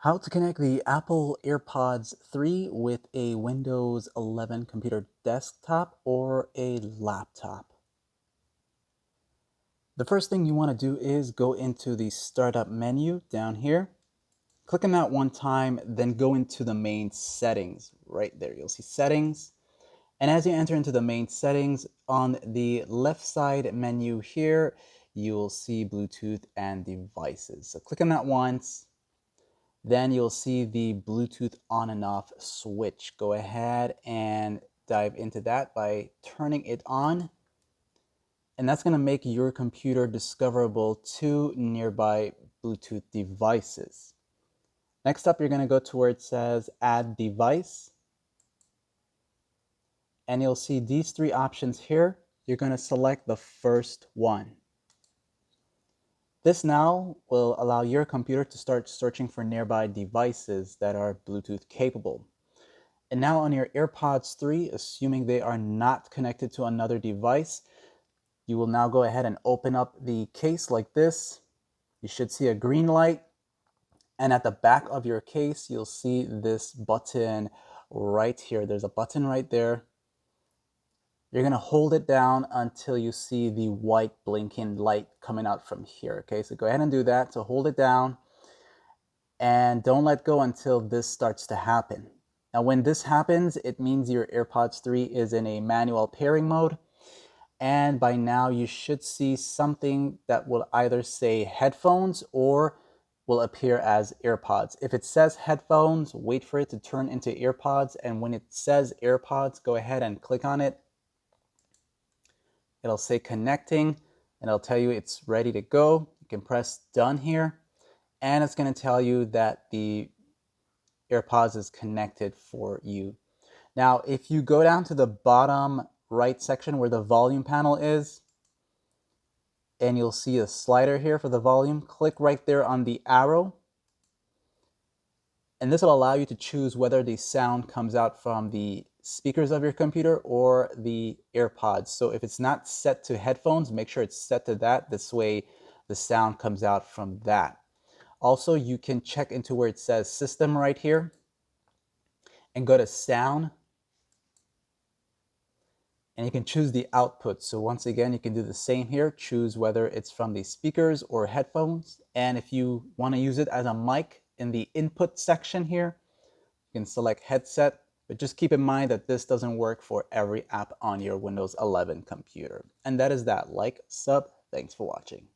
How to connect the Apple Airpods 3 with a Windows 11 computer desktop or a laptop. The first thing you want to do is go into the startup menu down here. Click on that one time, then go into the main settings. Right there, you'll see settings. And as you enter into the main settings, on the left side menu here, you'll see Bluetooth and devices. So click on that once. Then you'll see the Bluetooth on and off switch. Go ahead and dive into that by turning it on. And that's going to make your computer discoverable to nearby Bluetooth devices. Next up, you're going to go to where it says Add Device. And you'll see these three options here. You're going to select the first one. This now will allow your computer to start searching for nearby devices that are Bluetooth capable. And now on your AirPods 3, assuming they are not connected to another device, you will now go ahead and open up the case like this. You should see a green light. And at the back of your case, you'll see this button right here. There's a button right there. You're going to hold it down until you see the white blinking light coming out from here. Okay, so go ahead and do that. So hold it down and don't let go until this starts to happen. Now, when this happens, it means your AirPods 3 is in a manual pairing mode. And by now, you should see something that will either say headphones or will appear as AirPods. If it says headphones, wait for it to turn into AirPods. And when it says AirPods, go ahead and click on it. It'll say connecting and it'll tell you it's ready to go. You can press done here and it's going to tell you that the AirPods is connected for you. Now, if you go down to the bottom right section where the volume panel is, and you'll see a slider here for the volume, click right there on the arrow. And this will allow you to choose whether the sound comes out from the speakers of your computer or the AirPods. So if it's not set to headphones, make sure it's set to that. This way the sound comes out from that. Also, you can check into where it says system right here and go to sound. And you can choose the output. So once again, you can do the same here. Choose whether it's from the speakers or headphones. And if you want to use it as a mic in the input section here, you can select headset. But just keep in mind that this doesn't work for every app on your Windows 11 computer. And that is that. Like, sub. Thanks for watching.